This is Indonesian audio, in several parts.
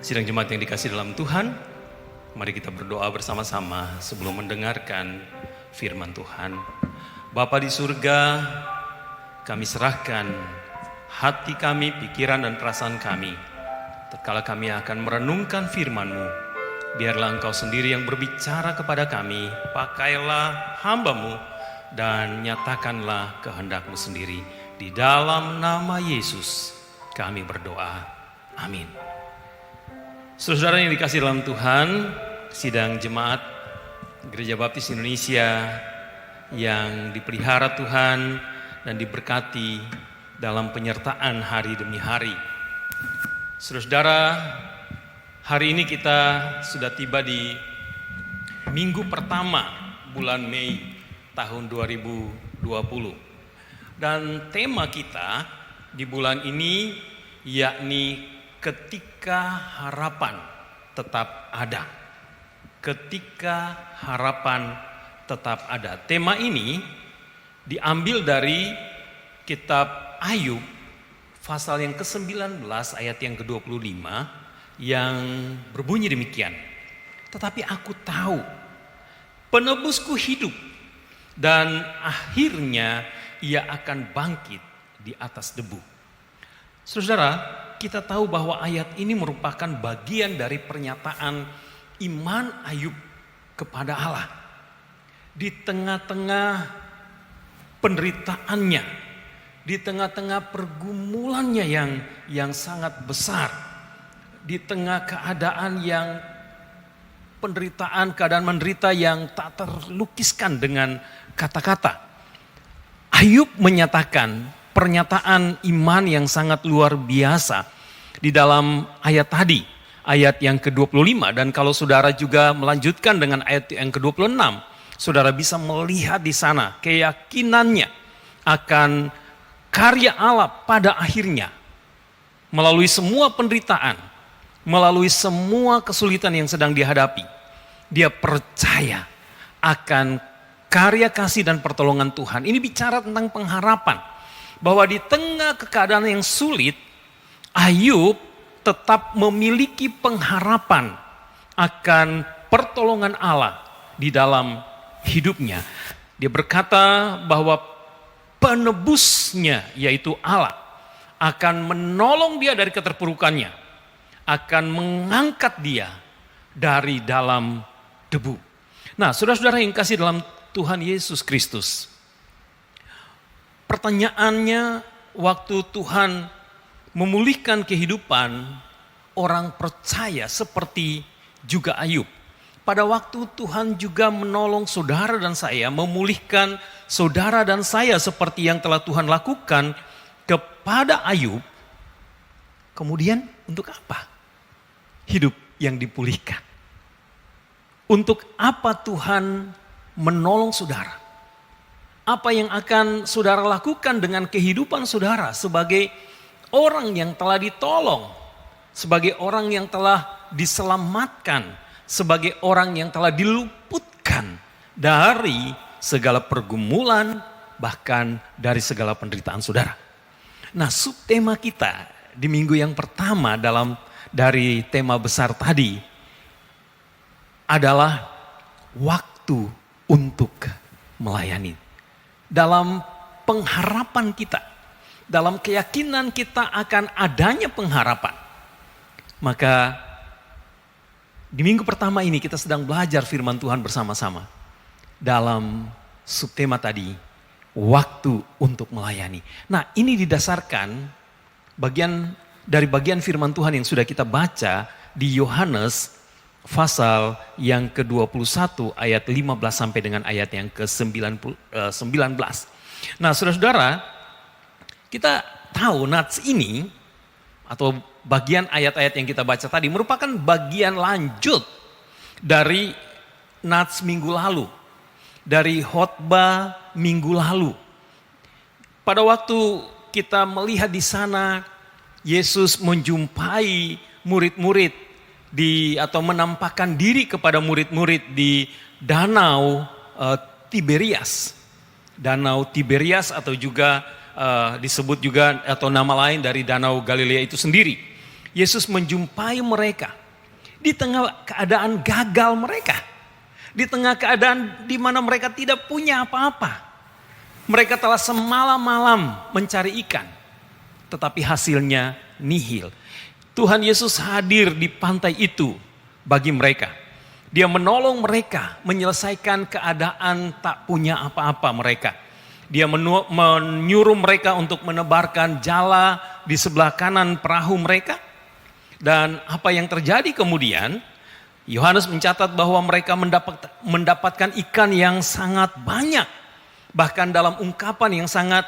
Sidang jemaat yang dikasih dalam Tuhan, mari kita berdoa bersama-sama sebelum mendengarkan firman Tuhan. Bapa di surga, kami serahkan hati kami, pikiran dan perasaan kami. Tatkala kami akan merenungkan firman-Mu, biarlah Engkau sendiri yang berbicara kepada kami. Pakailah hamba-Mu dan nyatakanlah kehendak-Mu sendiri. Di dalam nama Yesus kami berdoa. Amin. Saudara yang dikasih dalam Tuhan, sidang jemaat Gereja Baptis Indonesia yang dipelihara Tuhan dan diberkati dalam penyertaan hari demi hari. Saudara, hari ini kita sudah tiba di minggu pertama bulan Mei tahun 2020. Dan tema kita di bulan ini yakni ketika harapan tetap ada. Ketika harapan tetap ada. Tema ini diambil dari kitab Ayub pasal yang ke-19 ayat yang ke-25 yang berbunyi demikian. Tetapi aku tahu penebusku hidup dan akhirnya ia akan bangkit di atas debu. Saudara, kita tahu bahwa ayat ini merupakan bagian dari pernyataan iman Ayub kepada Allah. Di tengah-tengah penderitaannya, di tengah-tengah pergumulannya yang sangat besar, di tengah keadaan yang keadaan menderita yang tak terlukiskan dengan kata-kata. Ayub menyatakan pernyataan iman yang sangat luar biasa di dalam ayat tadi, ayat yang ke-25. Dan kalau saudara juga melanjutkan dengan ayat yang ke-26, saudara bisa melihat di sana keyakinannya akan karya Allah pada akhirnya. Melalui semua penderitaan, melalui semua kesulitan yang sedang dihadapi, dia percaya akan karya kasih dan pertolongan Tuhan. Ini bicara tentang pengharapan. Bahwa di tengah keadaan yang sulit, Ayub tetap memiliki pengharapan akan pertolongan Allah di dalam hidupnya. Dia berkata bahwa penebusnya yaitu Allah akan menolong dia dari keterpurukannya, akan mengangkat dia dari dalam debu. Nah, saudara-saudara yang kasih dalam Tuhan Yesus Kristus, pertanyaannya waktu Tuhan memulihkan kehidupan orang percaya seperti juga Ayub. Pada waktu Tuhan juga menolong saudara dan saya, memulihkan saudara dan saya seperti yang telah Tuhan lakukan kepada Ayub. Kemudian untuk apa hidup yang dipulihkan? Untuk apa Tuhan menolong saudara? Apa yang akan saudara lakukan dengan kehidupan saudara sebagai orang yang telah ditolong, sebagai orang yang telah diselamatkan, sebagai orang yang telah diluputkan dari segala pergumulan, bahkan dari segala penderitaan saudara. Nah, subtema kita di minggu yang pertama dari tema besar tadi adalah waktu untuk melayani. Dalam pengharapan kita, dalam keyakinan kita akan adanya pengharapan. Maka di minggu pertama ini kita sedang belajar firman Tuhan bersama-sama. Dalam subtema tadi, waktu untuk melayani. Nah, ini didasarkan dari bagian firman Tuhan yang sudah kita baca di Yohanes pasal yang ke-21 ayat 15 sampai dengan ayat yang ke-19. Nah, saudara-saudara, kita tahu nats ini atau bagian ayat-ayat yang kita baca tadi merupakan bagian lanjut dari nats minggu lalu, dari khotbah minggu lalu. Pada waktu kita melihat di sana Yesus menjumpai murid-murid atau menampakkan diri kepada murid-murid di Danau Tiberias. Danau Tiberias atau juga disebut juga atau nama lain dari Danau Galilea itu sendiri. Yesus menjumpai mereka di tengah keadaan gagal mereka. Di tengah keadaan di mana mereka tidak punya apa-apa. Mereka telah semalam-malam mencari ikan. Tetapi hasilnya nihil. Tuhan Yesus hadir di pantai itu bagi mereka. Dia menolong mereka menyelesaikan keadaan tak punya apa-apa mereka. Dia menyuruh mereka untuk menebarkan jala di sebelah kanan perahu mereka. Dan apa yang terjadi kemudian, Yohanes mencatat bahwa mereka mendapatkan ikan yang sangat banyak. Bahkan dalam ungkapan yang sangat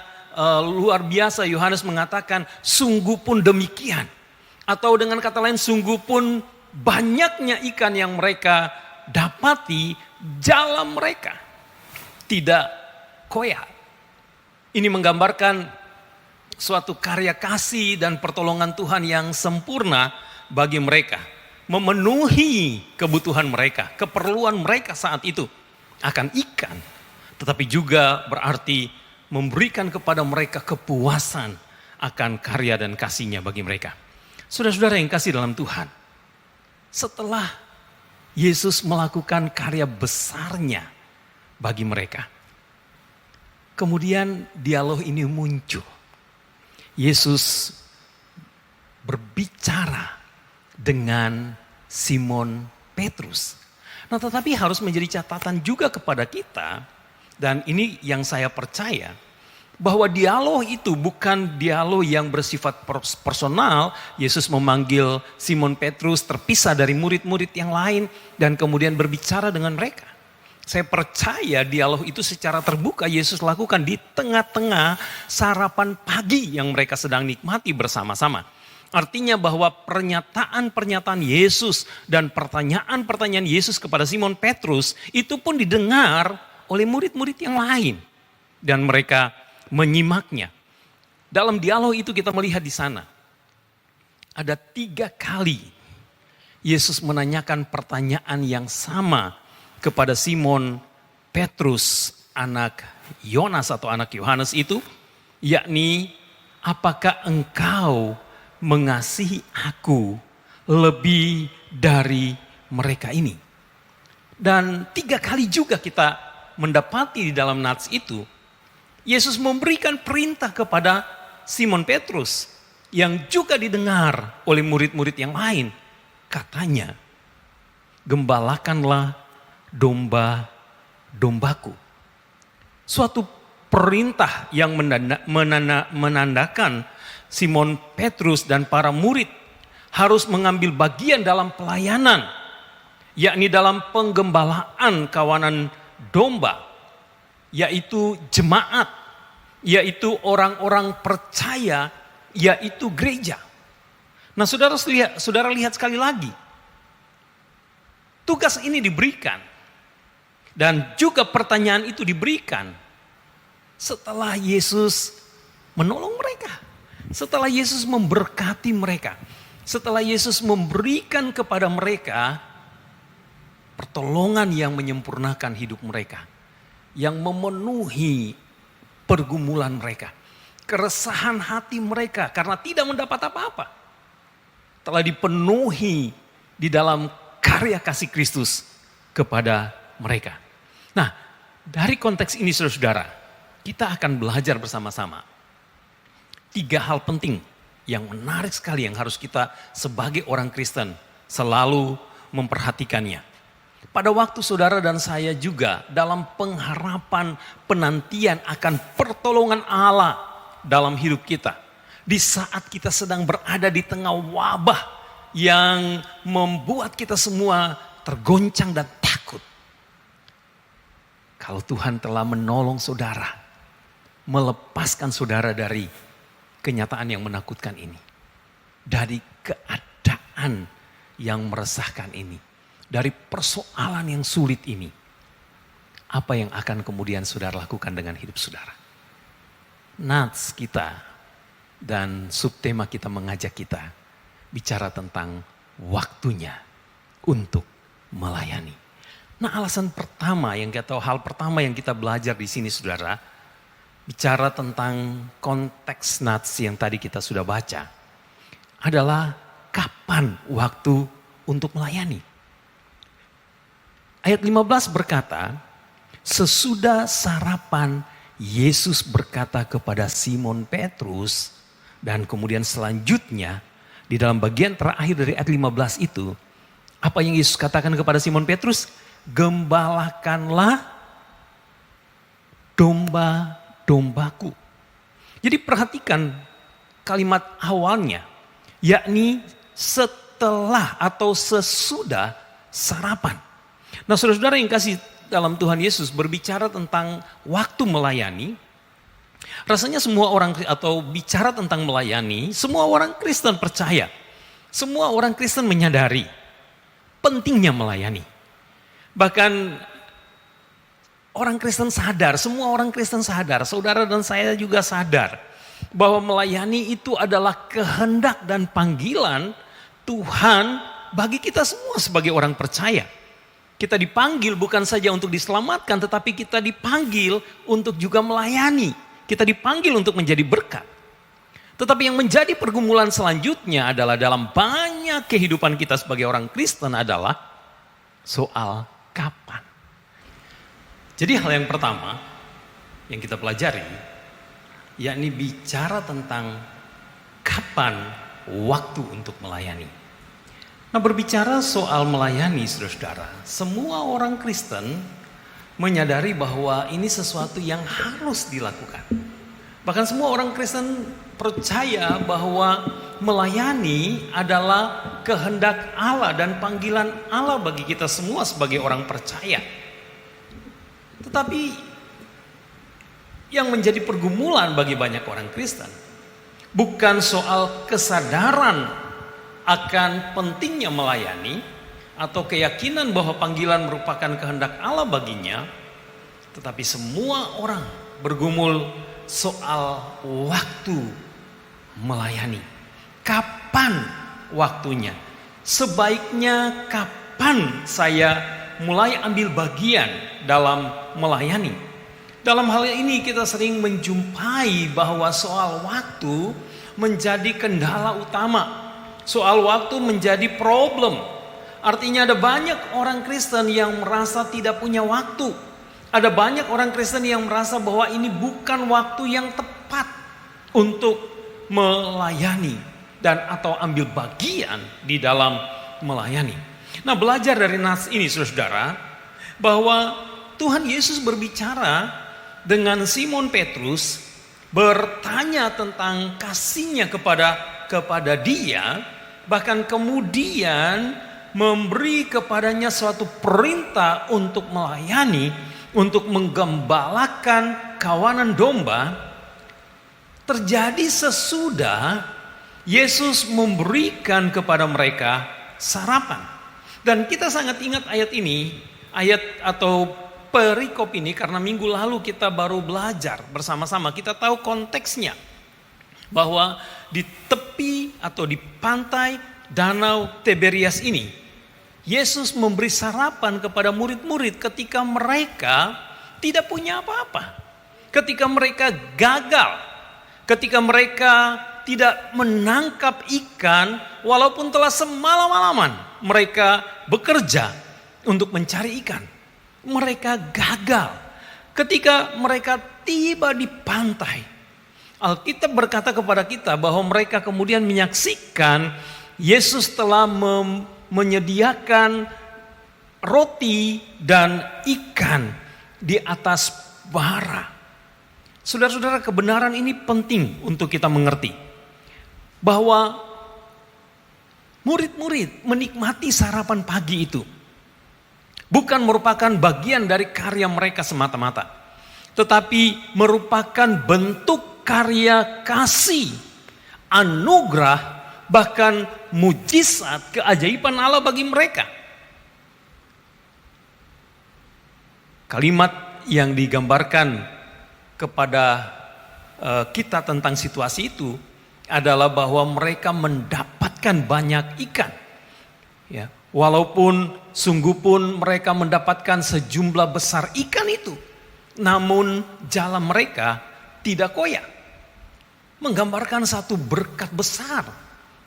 luar biasa, Yohanes mengatakan sungguh pun demikian. Atau dengan kata lain, sungguh pun banyaknya ikan yang mereka dapati, jala mereka tidak koyak. Ini menggambarkan suatu karya kasih dan pertolongan Tuhan yang sempurna bagi mereka. Memenuhi kebutuhan mereka, keperluan mereka saat itu akan ikan. Tetapi juga berarti memberikan kepada mereka kepuasan akan karya dan kasihnya bagi mereka. Saudara-saudara yang kasih dalam Tuhan, setelah Yesus melakukan karya besarnya bagi mereka, kemudian dialog ini muncul. Yesus berbicara dengan Simon Petrus. Nah, tetapi harus menjadi catatan juga kepada kita, dan ini yang saya percaya, bahwa dialog itu bukan dialog yang bersifat personal. Yesus memanggil Simon Petrus terpisah dari murid-murid yang lain dan kemudian berbicara dengan mereka. Saya percaya dialog itu secara terbuka Yesus lakukan di tengah-tengah sarapan pagi yang mereka sedang nikmati bersama-sama. Artinya bahwa pernyataan-pernyataan Yesus dan pertanyaan-pertanyaan Yesus kepada Simon Petrus itu pun didengar oleh murid-murid yang lain. Dan mereka menyimaknya. Dalam dialog itu kita melihat di sana. Ada 3 kali Yesus menanyakan pertanyaan yang sama kepada Simon Petrus, anak Yonas atau anak Yohanes itu. Yakni, apakah engkau mengasihi aku lebih dari mereka ini? Dan 3 kali juga kita mendapati di dalam nats itu, Yesus memberikan perintah kepada Simon Petrus yang juga didengar oleh murid-murid yang lain. Katanya, gembalakanlah domba-dombaku. Suatu perintah yang menandakan Simon Petrus dan para murid harus mengambil bagian dalam pelayanan, yakni dalam penggembalaan kawanan domba, yaitu jemaat, yaitu orang-orang percaya, yaitu gereja. Nah, saudara lihat sekali lagi, tugas ini diberikan dan juga pertanyaan itu diberikan setelah Yesus menolong mereka. Setelah Yesus memberkati mereka, setelah Yesus memberikan kepada mereka pertolongan yang menyempurnakan hidup mereka, yang memenuhi pergumulan mereka, keresahan hati mereka karena tidak mendapat apa-apa, telah dipenuhi di dalam karya kasih Kristus kepada mereka. Nah, dari konteks ini saudara-saudara, kita akan belajar bersama-sama 3 hal penting yang menarik sekali yang harus kita sebagai orang Kristen selalu memperhatikannya. Pada waktu saudara dan saya juga dalam pengharapan penantian akan pertolongan Allah dalam hidup kita. Di saat kita sedang berada di tengah wabah yang membuat kita semua tergoncang dan takut. Kalau Tuhan telah menolong saudara, melepaskan saudara dari kenyataan yang menakutkan ini, dari keadaan yang meresahkan ini, dari persoalan yang sulit ini, apa yang akan kemudian saudara lakukan dengan hidup saudara? Nats kita dan subtema kita mengajak kita bicara tentang waktunya untuk melayani. Nah, alasan pertama hal pertama yang kita belajar di sini saudara, bicara tentang konteks nats yang tadi kita sudah baca, adalah kapan waktu untuk melayani? Ayat 15 berkata, sesudah sarapan Yesus berkata kepada Simon Petrus, dan kemudian selanjutnya di dalam bagian terakhir dari ayat 15 itu, apa yang Yesus katakan kepada Simon Petrus? Gembalakanlah domba-dombaku. Jadi perhatikan kalimat awalnya, yakni setelah atau sesudah sarapan. Nah, saudara-saudara yang kasih dalam Tuhan Yesus berbicara tentang waktu melayani, rasanya semua orang atau bicara tentang melayani, semua orang Kristen percaya. Semua orang Kristen menyadari pentingnya melayani. Bahkan orang Kristen sadar, semua orang Kristen sadar, saudara dan saya juga sadar bahwa melayani itu adalah kehendak dan panggilan Tuhan bagi kita semua sebagai orang percaya. Kita dipanggil bukan saja untuk diselamatkan, tetapi kita dipanggil untuk juga melayani. Kita dipanggil untuk menjadi berkat. Tetapi yang menjadi pergumulan selanjutnya adalah dalam banyak kehidupan kita sebagai orang Kristen adalah soal kapan. Jadi hal yang pertama yang kita pelajari, yakni bicara tentang kapan waktu untuk melayani. Nah, berbicara soal melayani, saudara-saudara, semua orang Kristen menyadari bahwa ini sesuatu yang harus dilakukan. Bahkan semua orang Kristen percaya bahwa melayani adalah kehendak Allah dan panggilan Allah bagi kita semua sebagai orang percaya. Tetapi yang menjadi pergumulan bagi banyak orang Kristen bukan soal kesadaran akan pentingnya melayani atau keyakinan bahwa panggilan merupakan kehendak Allah baginya, tetapi semua orang bergumul soal waktu melayani. Kapan waktunya? Sebaiknya kapan saya mulai ambil bagian dalam melayani? Dalam hal ini kita sering menjumpai bahwa soal waktu menjadi kendala utama. Soal waktu menjadi problem. Artinya ada banyak orang Kristen yang merasa tidak punya waktu. Ada banyak orang Kristen yang merasa bahwa ini bukan waktu yang tepat untuk melayani dan atau ambil bagian di dalam melayani. Nah, belajar dari nas ini, saudara, bahwa Tuhan Yesus berbicara dengan Simon Petrus, bertanya tentang kasihnya kepada dia, bahkan kemudian memberi kepadanya suatu perintah untuk melayani, untuk menggembalakan kawanan domba, terjadi sesudah Yesus memberikan kepada mereka sarapan. Dan kita sangat ingat ayat ini, ayat atau perikop ini karena minggu lalu kita baru belajar bersama-sama, kita tahu konteksnya. Bahwa di tepi atau di pantai Danau Tiberias ini, Yesus memberi sarapan kepada murid-murid ketika mereka tidak punya apa-apa. Ketika mereka gagal, ketika mereka tidak menangkap ikan walaupun telah semalam-malaman mereka bekerja untuk mencari ikan. Mereka gagal. Ketika mereka tiba di pantai, Alkitab berkata kepada kita bahwa mereka kemudian menyaksikan Yesus telah menyediakan roti dan ikan di atas bara. Saudara-saudara, kebenaran ini penting untuk kita mengerti. Bahwa murid-murid menikmati sarapan pagi itu bukan merupakan bagian dari karya mereka semata-mata, tetapi merupakan bentuk karya kasih, anugerah, bahkan mujizat, keajaiban Allah bagi mereka. Kalimat yang digambarkan kepada kita tentang situasi itu adalah bahwa mereka mendapatkan banyak ikan. Ya, walaupun sungguh pun mereka mendapatkan sejumlah besar ikan itu, namun jalan mereka tidak koyak. Menggambarkan satu berkat besar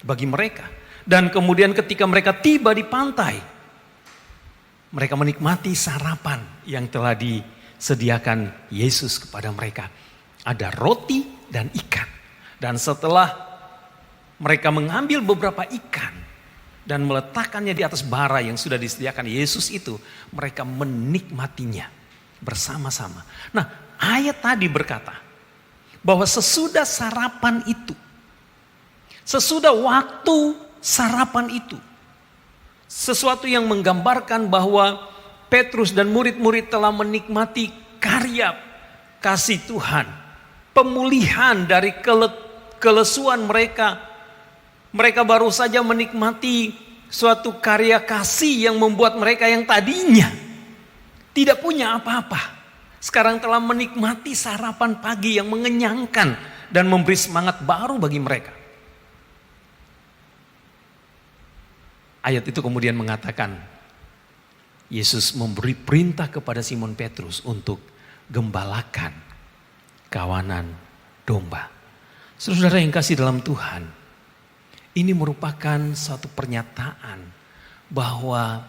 bagi mereka. Dan kemudian ketika mereka tiba di pantai, mereka menikmati sarapan yang telah disediakan Yesus kepada mereka. Ada roti dan ikan. Dan setelah mereka mengambil beberapa ikan dan meletakkannya di atas bara yang sudah disediakan Yesus itu, mereka menikmatinya bersama-sama. Nah, ayat tadi berkata bahwa sesudah sarapan itu, sesudah waktu sarapan itu, sesuatu yang menggambarkan bahwa Petrus dan murid-murid telah menikmati karya kasih Tuhan, pemulihan dari kelesuan mereka. Mereka baru saja menikmati suatu karya kasih yang membuat mereka yang tadinya tidak punya apa-apa, sekarang telah menikmati sarapan pagi yang mengenyangkan dan memberi semangat baru bagi mereka. Ayat itu kemudian mengatakan, Yesus memberi perintah kepada Simon Petrus untuk gembalakan kawanan domba. Saudara yang kasih dalam Tuhan, ini merupakan suatu pernyataan bahwa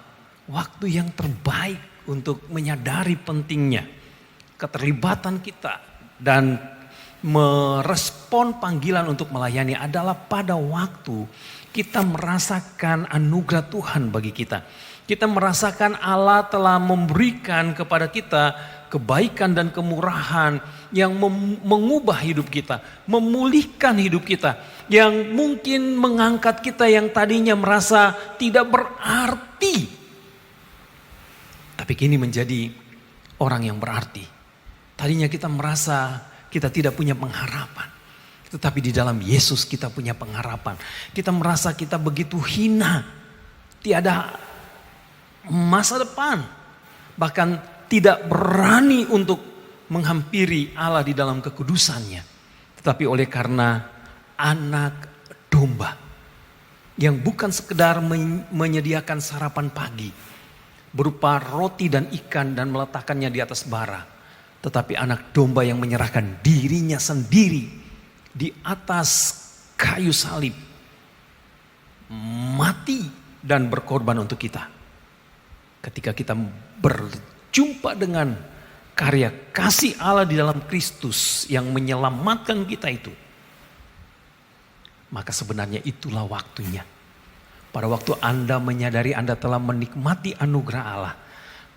waktu yang terbaik untuk menyadari pentingnya keterlibatan kita dan merespon panggilan untuk melayani adalah pada waktu kita merasakan anugerah Tuhan bagi kita. Kita merasakan Allah telah memberikan kepada kita kebaikan dan kemurahan yang mengubah hidup kita, memulihkan hidup kita, yang mungkin mengangkat kita yang tadinya merasa tidak berarti, tapi kini menjadi orang yang berarti. Tadinya kita merasa kita tidak punya pengharapan, tetapi di dalam Yesus kita punya pengharapan. Kita merasa kita begitu hina, tiada masa depan, bahkan tidak berani untuk menghampiri Allah di dalam kekudusannya. Tetapi oleh karena anak domba yang bukan sekedar menyediakan sarapan pagi berupa roti dan ikan dan meletakkannya di atas bara, tetapi anak domba yang menyerahkan dirinya sendiri di atas kayu salib, mati dan berkorban untuk kita. Ketika kita berjumpa dengan karya kasih Allah di dalam Kristus yang menyelamatkan kita itu, maka sebenarnya itulah waktunya. Pada waktu Anda menyadari Anda telah menikmati anugerah Allah,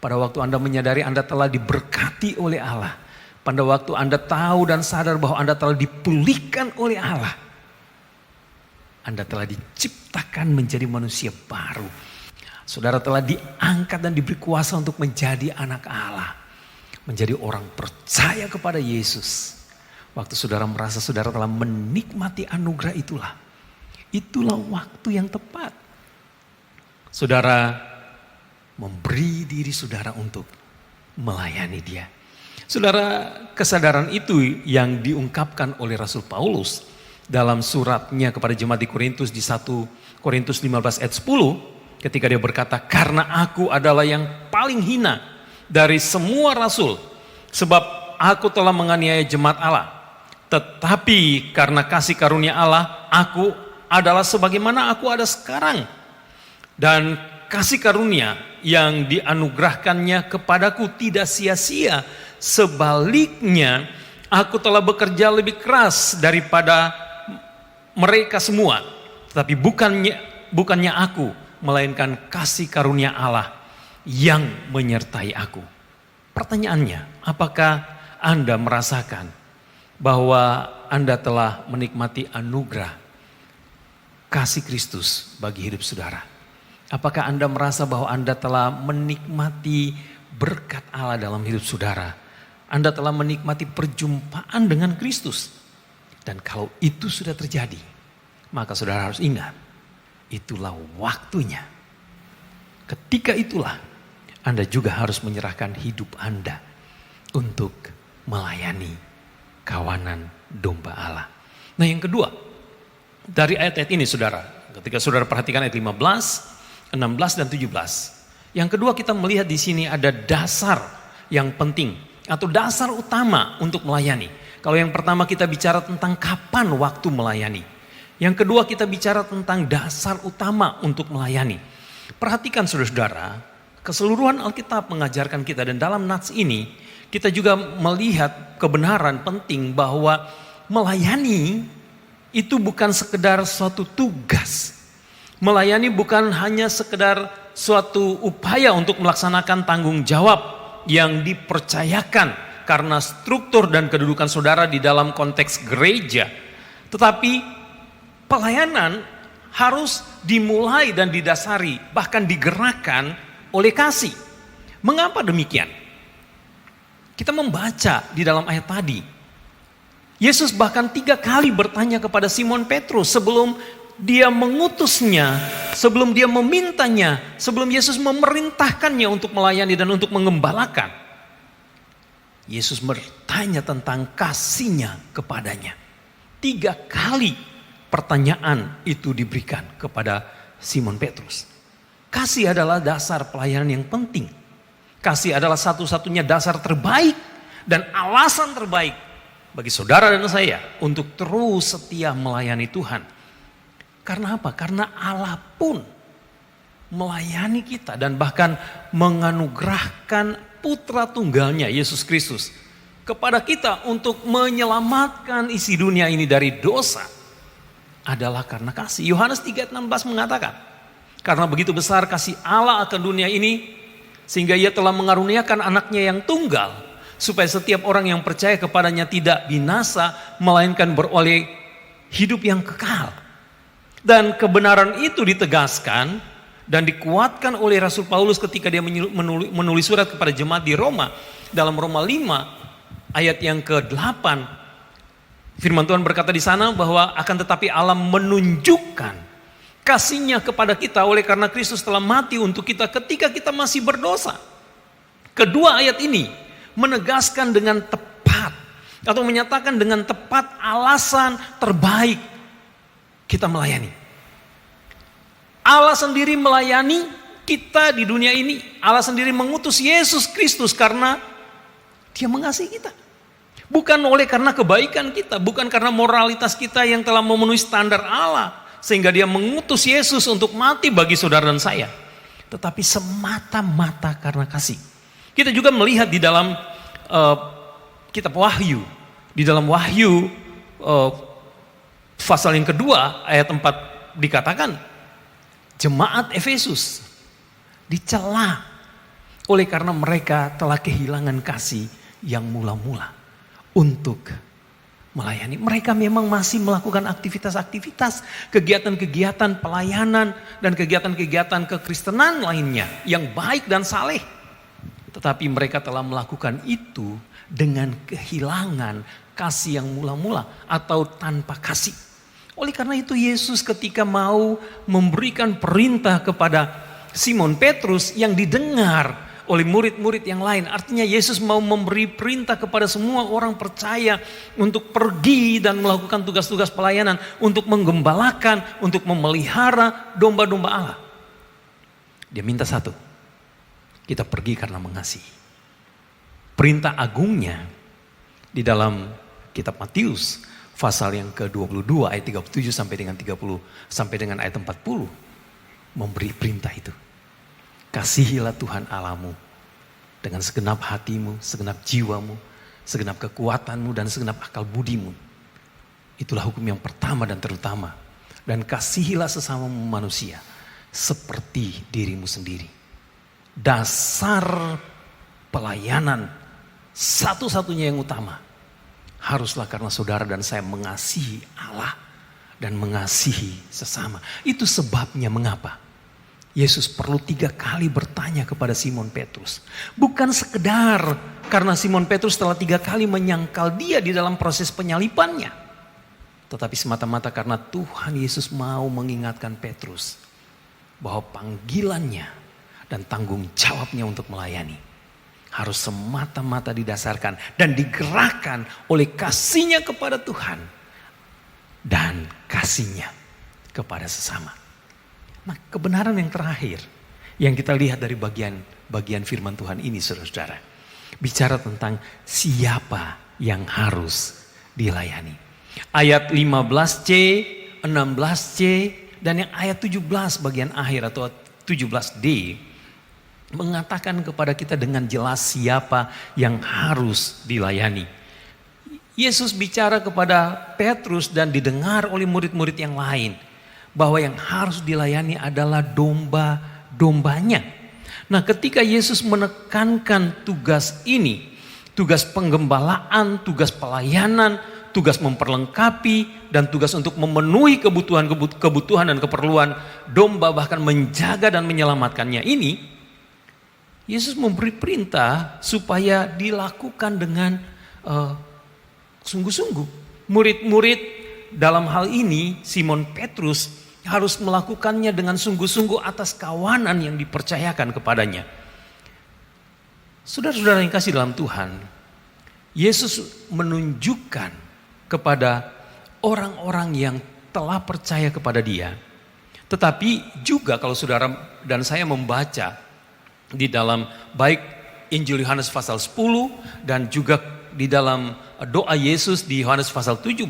pada waktu Anda menyadari Anda telah diberkati oleh Allah, pada waktu Anda tahu dan sadar bahwa Anda telah dipulihkan oleh Allah, Anda telah diciptakan menjadi manusia baru. Saudara telah diangkat dan diberi kuasa untuk menjadi anak Allah, menjadi orang percaya kepada Yesus. Waktu saudara merasa saudara telah menikmati anugerah itulah waktu yang tepat. Saudara memberi diri saudara untuk melayani Dia. Saudara, kesadaran itu yang diungkapkan oleh Rasul Paulus dalam suratnya kepada jemaat di Korintus di 1 Korintus 15 ayat 10. Ketika dia berkata, karena aku adalah yang paling hina dari semua rasul, sebab aku telah menganiaya jemaat Allah. Tetapi karena kasih karunia Allah, aku adalah sebagaimana aku ada sekarang. Dan kasih karunia yang dianugerahkannya kepadaku tidak sia-sia. Sebaliknya, aku telah bekerja lebih keras daripada mereka semua. Tetapi bukannya aku, melainkan kasih karunia Allah yang menyertai aku. Pertanyaannya, apakah Anda merasakan bahwa Anda telah menikmati anugerah kasih Kristus bagi hidup saudara? Apakah Anda merasa bahwa Anda telah menikmati berkat Allah dalam hidup saudara? Anda telah menikmati perjumpaan dengan Kristus. Dan kalau itu sudah terjadi, maka saudara harus ingat, itulah waktunya. Ketika itulah Anda juga harus menyerahkan hidup Anda untuk melayani kawanan domba Allah. Nah, yang kedua, dari ayat-ayat ini saudara, ketika saudara perhatikan ayat 15, 16 dan 17. Yang kedua kita melihat di sini ada dasar yang penting atau dasar utama untuk melayani. Kalau yang pertama kita bicara tentang kapan waktu melayani. Yang kedua, kita bicara tentang dasar utama untuk melayani. Perhatikan saudara-saudara, keseluruhan Alkitab mengajarkan kita, dan dalam nats ini kita juga melihat kebenaran penting bahwa melayani itu bukan sekedar suatu tugas. Melayani bukan hanya sekedar suatu upaya untuk melaksanakan tanggung jawab yang dipercayakan karena struktur dan kedudukan saudara di dalam konteks gereja. Tetapi pelayanan harus dimulai dan didasari, bahkan digerakkan oleh kasih. Mengapa demikian? Kita membaca di dalam ayat tadi, Yesus bahkan 3 kali bertanya kepada Simon Petrus sebelum dia mengutusnya, sebelum dia memintanya, sebelum Yesus memerintahkannya untuk melayani dan untuk mengembalakan. Yesus bertanya tentang kasihnya kepadanya. 3 kali pertanyaan itu diberikan kepada Simon Petrus. Kasih adalah dasar pelayanan yang penting. Kasih adalah satu-satunya dasar terbaik dan alasan terbaik bagi saudara dan saya untuk terus setia melayani Tuhan. Karena apa? Karena Allah pun melayani kita dan bahkan menganugerahkan putra tunggalnya Yesus Kristus kepada kita untuk menyelamatkan isi dunia ini dari dosa. Adalah karena kasih. Yohanes 3:16 mengatakan, karena begitu besar kasih Allah akan dunia ini, sehingga ia telah mengaruniakan anaknya yang tunggal, supaya setiap orang yang percaya kepadanya tidak binasa, melainkan beroleh hidup yang kekal. Dan kebenaran itu ditegaskan dan dikuatkan oleh Rasul Paulus ketika dia menulis surat kepada jemaat di Roma. Dalam Roma 5 ayat yang ke-8, firman Tuhan berkata di sana bahwa akan tetapi Allah menunjukkan kasih-Nya kepada kita oleh karena Kristus telah mati untuk kita ketika kita masih berdosa. Kedua ayat ini menegaskan dengan tepat atau menyatakan dengan tepat alasan terbaik kita melayani. Allah sendiri melayani kita di dunia ini. Allah sendiri mengutus Yesus Kristus karena Dia mengasihi kita. Bukan oleh karena kebaikan kita, bukan karena moralitas kita yang telah memenuhi standar Allah, sehingga Dia mengutus Yesus untuk mati bagi saudara dan saya. Tetapi semata-mata karena kasih. Kita juga melihat di dalam kitab Wahyu. Di dalam Wahyu pasal yang kedua ayat 4 dikatakan, jemaat Efesus dicela oleh karena mereka telah kehilangan kasih yang mula-mula untuk melayani. Mereka memang masih melakukan aktivitas-aktivitas, kegiatan-kegiatan pelayanan dan kegiatan-kegiatan kekristenan lainnya yang baik dan saleh. Tetapi mereka telah melakukan itu dengan kehilangan kasih yang mula-mula atau tanpa kasih. Oleh karena itu Yesus ketika mau memberikan perintah kepada Simon Petrus yang didengar oleh murid-murid yang lain. Artinya Yesus mau memberi perintah kepada semua orang percaya untuk pergi dan melakukan tugas-tugas pelayanan, untuk menggembalakan, untuk memelihara domba-domba Allah. Dia minta satu, kita pergi karena mengasihi. Perintah agungnya di dalam kitab Matius pasal yang ke-22 ayat 37 sampai dengan 30 sampai dengan ayat 40 memberi perintah itu. Kasihilah Tuhan Allahmu dengan segenap hatimu, segenap jiwamu, segenap kekuatanmu dan segenap akal budimu. Itulah hukum yang pertama dan terutama. Dan kasihilah sesama manusia seperti dirimu sendiri. Dasar pelayanan satu-satunya yang utama haruslah karena saudara dan saya mengasihi Allah dan mengasihi sesama. Itu sebabnya mengapa Yesus perlu 3 kali bertanya kepada Simon Petrus. Bukan sekedar karena Simon Petrus telah 3 kali menyangkal dia di dalam proses penyalipannya. Tetapi semata-mata karena Tuhan Yesus mau mengingatkan Petrus bahwa panggilannya dan tanggung jawabnya untuk melayani harus semata-mata didasarkan dan digerakkan oleh kasih-Nya kepada Tuhan dan kasih-Nya kepada sesama. Nah, kebenaran yang terakhir yang kita lihat dari bagian firman Tuhan ini, saudara-saudara, bicara tentang siapa yang harus dilayani. Ayat 15c 16C dan yang ayat 17 bagian akhir atau 17D mengatakan kepada kita dengan jelas siapa yang harus dilayani. Yesus bicara kepada Petrus dan didengar oleh murid-murid yang lain bahwa yang harus dilayani adalah domba-dombanya. Nah, ketika Yesus menekankan tugas ini, tugas penggembalaan, tugas pelayanan, tugas memperlengkapi, dan tugas untuk memenuhi kebutuhan dan keperluan domba, bahkan menjaga dan menyelamatkannya ini, Yesus memberi perintah supaya dilakukan dengan sungguh-sungguh. Murid-murid dalam hal ini, Simon Petrus harus melakukannya dengan sungguh-sungguh atas kawanan yang dipercayakan kepadanya. Saudara-saudara yang kasih dalam Tuhan, Yesus menunjukkan kepada orang-orang yang telah percaya kepada Dia. Tetapi juga kalau saudara dan saya membaca di dalam baik Injil Yohanes pasal 10 dan juga di dalam doa Yesus di Yohanes pasal 17,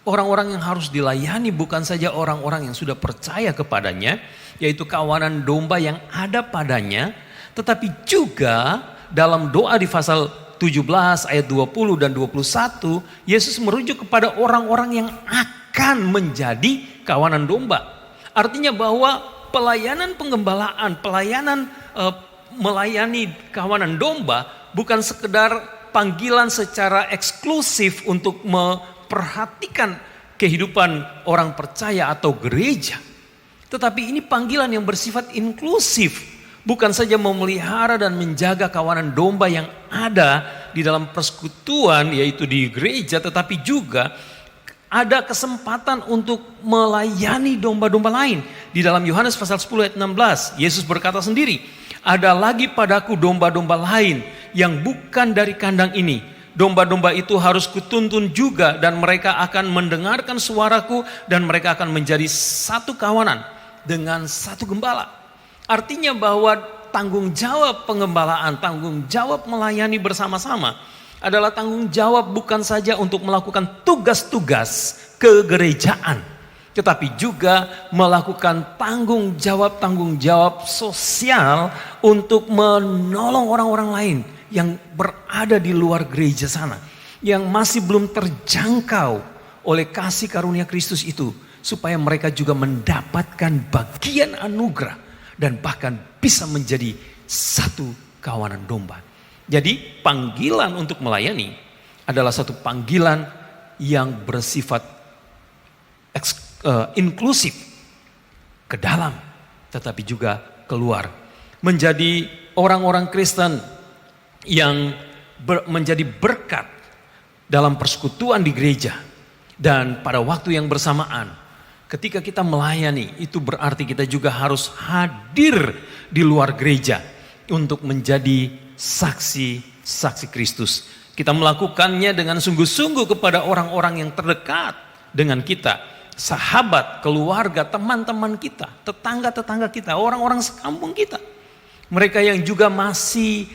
orang-orang yang harus dilayani bukan saja orang-orang yang sudah percaya kepadanya, yaitu kawanan domba yang ada padanya, tetapi juga dalam doa di pasal 17 ayat 20 dan 21, Yesus merujuk kepada orang-orang yang akan menjadi kawanan domba. Artinya bahwa pelayanan penggembalaan, pelayanan melayani kawanan domba bukan sekedar panggilan secara eksklusif untuk memperhatikan kehidupan orang percaya atau gereja. Tetapi ini panggilan yang bersifat inklusif. Bukan saja memelihara dan menjaga kawanan domba yang ada di dalam persekutuan, yaitu di gereja, tetapi juga ada kesempatan untuk melayani domba-domba lain. Di dalam Yohanes pasal 10 ayat 16, Yesus berkata sendiri, "Ada lagi padaku domba-domba lain yang bukan dari kandang ini. Domba-domba itu harus kutuntun juga dan mereka akan mendengarkan suaraku dan mereka akan menjadi satu kawanan dengan satu gembala." Artinya bahwa tanggung jawab penggembalaan, tanggung jawab melayani bersama-sama adalah tanggung jawab bukan saja untuk melakukan tugas-tugas kegerejaan, tetapi juga melakukan tanggung jawab sosial untuk menolong orang-orang lain yang berada di luar gereja sana, yang masih belum terjangkau oleh kasih karunia Kristus itu, supaya mereka juga mendapatkan bagian anugerah dan bahkan bisa menjadi satu kawanan domba. Jadi panggilan untuk melayani adalah satu panggilan yang bersifat inklusif ke dalam tetapi juga keluar. Menjadi orang-orang Kristen yang menjadi berkat dalam persekutuan di gereja. Dan pada waktu yang bersamaan ketika kita melayani, itu berarti kita juga harus hadir di luar gereja untuk menjadi saksi Kristus. Kita melakukannya dengan sungguh-sungguh kepada orang-orang yang terdekat dengan kita, sahabat, keluarga, teman-teman kita, tetangga-tetangga kita, orang-orang sekampung kita. Mereka yang juga masih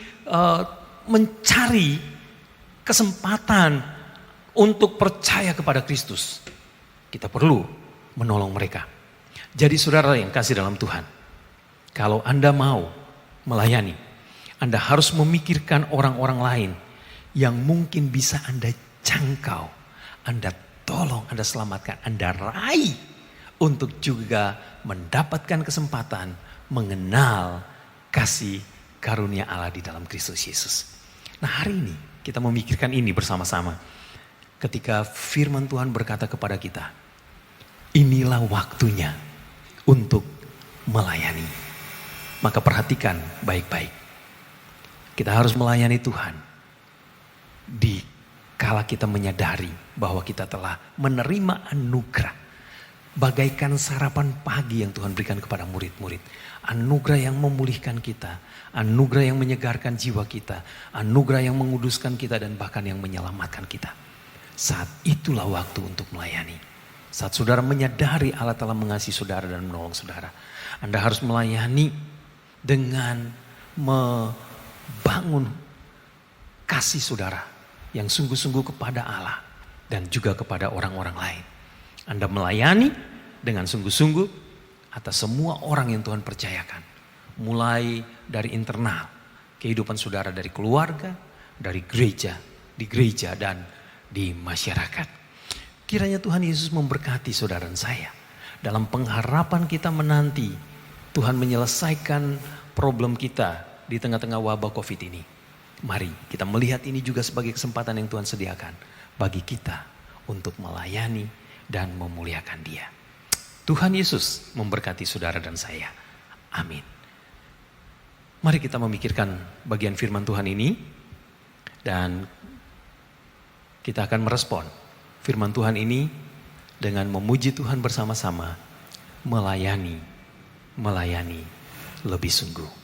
mencari kesempatan untuk percaya kepada Kristus. Kita perlu menolong mereka. Jadi saudara yang kasih dalam Tuhan, kalau Anda mau melayani, Anda harus memikirkan orang-orang lain yang mungkin bisa Anda jangkau, Anda tolong, Anda selamatkan, Anda raih untuk juga mendapatkan kesempatan mengenal kasih karunia Allah di dalam Kristus Yesus. Nah, hari ini kita memikirkan ini bersama-sama. Ketika firman Tuhan berkata kepada kita, inilah waktunya untuk melayani. Maka perhatikan baik-baik. Kita harus melayani Tuhan di kala kita menyadari bahwa kita telah menerima anugerah. Bagaikan sarapan pagi yang Tuhan berikan kepada murid-murid. Anugerah yang memulihkan kita. Anugerah yang menyegarkan jiwa kita. Anugerah yang menguduskan kita dan bahkan yang menyelamatkan kita. Saat itulah waktu untuk melayani. Saat saudara menyadari Allah telah mengasihi saudara dan menolong saudara, Anda harus melayani dengan membangun kasih saudara yang sungguh-sungguh kepada Allah dan juga kepada orang-orang lain. Anda melayani dengan sungguh-sungguh atas semua orang yang Tuhan percayakan. Mulai dari internal, kehidupan saudara dari keluarga, dari gereja, di gereja dan di masyarakat. Kiranya Tuhan Yesus memberkati saudara dan saya. Dalam pengharapan kita menanti Tuhan menyelesaikan problem kita di tengah-tengah wabah COVID ini. Mari kita melihat ini juga sebagai kesempatan yang Tuhan sediakan bagi kita untuk melayani dan memuliakan Dia. Tuhan Yesus memberkati saudara dan saya. Amin. Mari kita memikirkan bagian firman Tuhan ini dan kita akan merespon firman Tuhan ini dengan memuji Tuhan bersama-sama, melayani lebih sungguh.